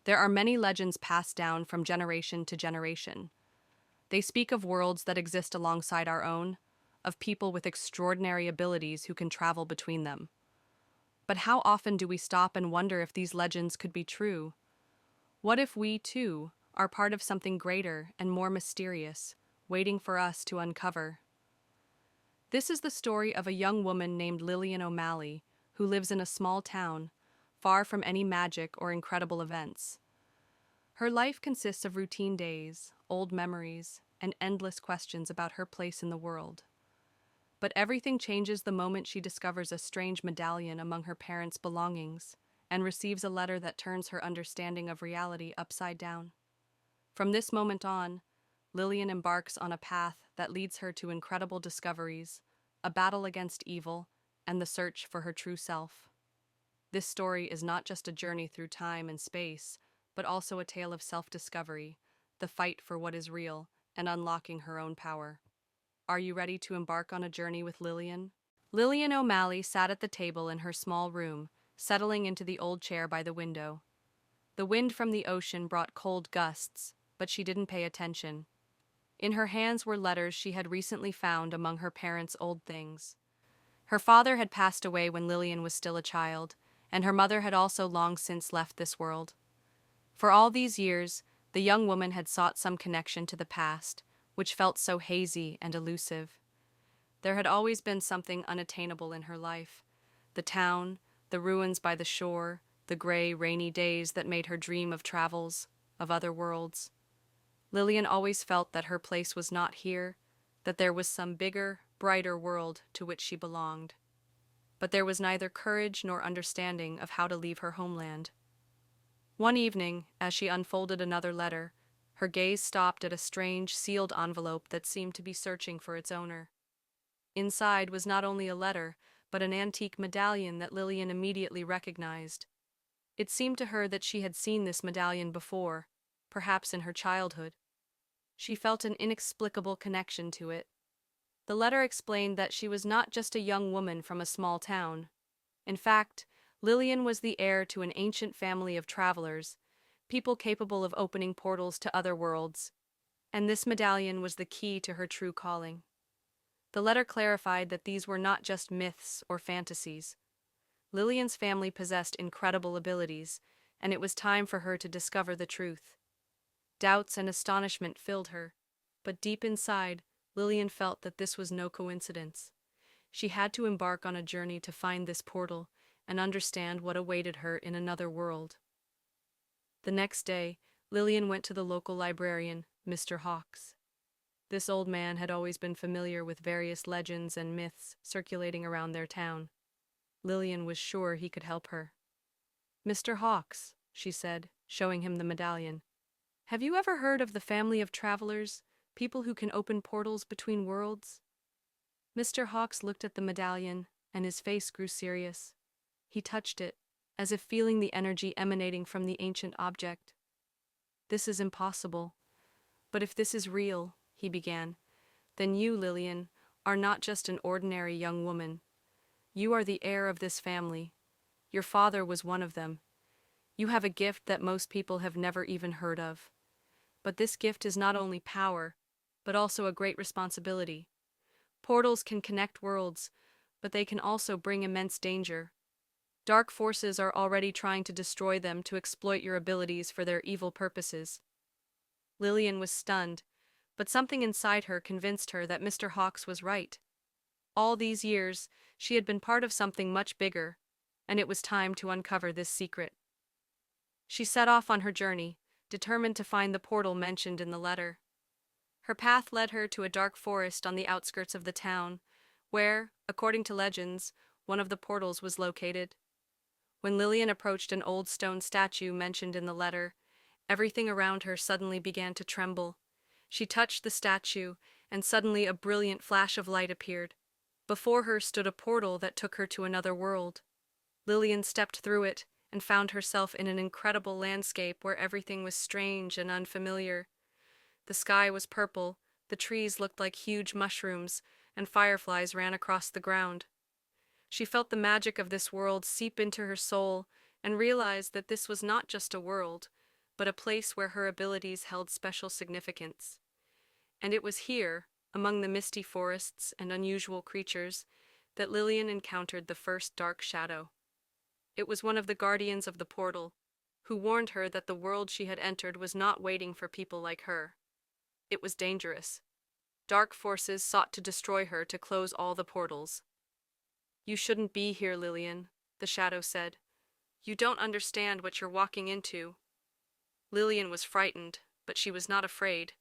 There are many legends passed down from generation to generation. They speak of worlds that exist alongside our own, of people with extraordinary abilities who can travel between them. But how often do we stop and wonder if these legends could be true? What if we, too, are part of something greater and more mysterious, waiting for us to uncover? This is the story of a young woman named Lillian O'Malley, who lives in a small town, far from any magic or incredible events. Her life consists of routine days, old memories, and endless questions about her place in the world. But everything changes the moment she discovers a strange medallion among her parents' belongings and receives a letter that turns her understanding of reality upside down. From this moment on, Lillian embarks on a path that leads her to incredible discoveries, a battle against evil, and the search for her true self. This story is not just a journey through time and space, but also a tale of self-discovery, the fight for what is real, and unlocking her own power. Are you ready to embark on a journey with Lillian? Lillian O'Malley sat at the table in her small room, settling into the old chair by the window. The wind from the ocean brought cold gusts, but she didn't pay attention. In her hands were letters she had recently found among her parents' old things. Her father had passed away when Lillian was still a child, and her mother had also long since left this world. For all these years, the young woman had sought some connection to the past, which felt so hazy and elusive. There had always been something unattainable in her life: the town, the ruins by the shore, the gray, rainy days that made her dream of travels, of other worlds. Lillian always felt that her place was not here, that there was some bigger, brighter world to which she belonged. But there was neither courage nor understanding of how to leave her homeland. One evening, as she unfolded another letter, her gaze stopped at a strange, sealed envelope that seemed to be searching for its owner. Inside was not only a letter, but an antique medallion that Lillian immediately recognized. It seemed to her that she had seen this medallion before, perhaps in her childhood. She felt an inexplicable connection to it. The letter explained that she was not just a young woman from a small town. In fact, Lillian was the heir to an ancient family of travelers, people capable of opening portals to other worlds, and this medallion was the key to her true calling. The letter clarified that these were not just myths or fantasies. Lillian's family possessed incredible abilities, and it was time for her to discover the truth. Doubts and astonishment filled her, but deep inside, Lillian felt that this was no coincidence. She had to embark on a journey to find this portal and understand what awaited her in another world. The next day, Lillian went to the local librarian, Mr. Hawks. This old man had always been familiar with various legends and myths circulating around their town. Lillian was sure he could help her. "Mr. Hawks," she said, showing him the medallion, "have you ever heard of the family of travelers, people who can open portals between worlds?" Mr. Hawks looked at the medallion, and his face grew serious. He touched it, as if feeling the energy emanating from the ancient object. "This is impossible. But if this is real," he began, "then you, Lillian, are not just an ordinary young woman. You are the heir of this family. Your father was one of them. You have a gift that most people have never even heard of. But this gift is not only power, but also a great responsibility. Portals can connect worlds, but they can also bring immense danger. Dark forces are already trying to destroy them to exploit your abilities for their evil purposes." Lillian was stunned, but something inside her convinced her that Mr. Hawks was right. All these years, she had been part of something much bigger, and it was time to uncover this secret. She set off on her journey, determined to find the portal mentioned in the letter. Her path led her to a dark forest on the outskirts of the town, where, according to legends, one of the portals was located. When Lillian approached an old stone statue mentioned in the letter, everything around her suddenly began to tremble. She touched the statue, and suddenly a brilliant flash of light appeared. Before her stood a portal that took her to another world. Lillian stepped through it and found herself in an incredible landscape where everything was strange and unfamiliar. The sky was purple, the trees looked like huge mushrooms, and fireflies ran across the ground. She felt the magic of this world seep into her soul and realized that this was not just a world, but a place where her abilities held special significance. And it was here, among the misty forests and unusual creatures, that Lillian encountered the first dark shadow. It was one of the guardians of the portal, who warned her that the world she had entered was not waiting for people like her. It was dangerous. Dark forces sought to destroy her to close all the portals. "You shouldn't be here, Lillian," the shadow said. "You don't understand what you're walking into." Lillian was frightened, but she was not afraid.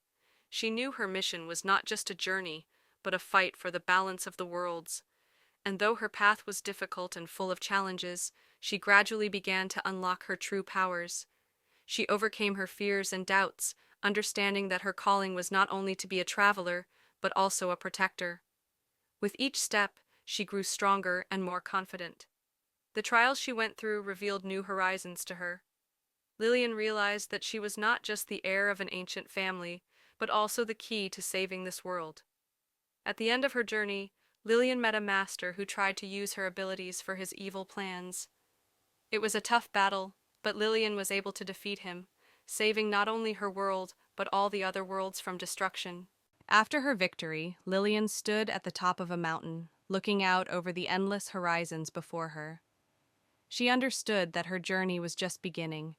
She knew her mission was not just a journey, but a fight for the balance of the worlds. And though her path was difficult and full of challenges, she gradually began to unlock her true powers. She overcame her fears and doubts, understanding that her calling was not only to be a traveler, but also a protector. With each step, she grew stronger and more confident. The trials she went through revealed new horizons to her. Lillian realized that she was not just the heir of an ancient family, but also the key to saving this world. At the end of her journey, Lillian met a master who tried to use her abilities for his evil plans. It was a tough battle, but Lillian was able to defeat him, saving not only her world, but all the other worlds from destruction. After her victory, Lillian stood at the top of a mountain, looking out over the endless horizons before her. She understood that her journey was just beginning.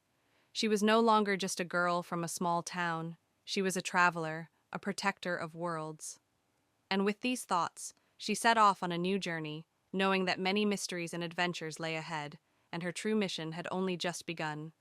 She was no longer just a girl from a small town. She was a traveler, a protector of worlds. And with these thoughts, she set off on a new journey, knowing that many mysteries and adventures lay ahead, and her true mission had only just begun.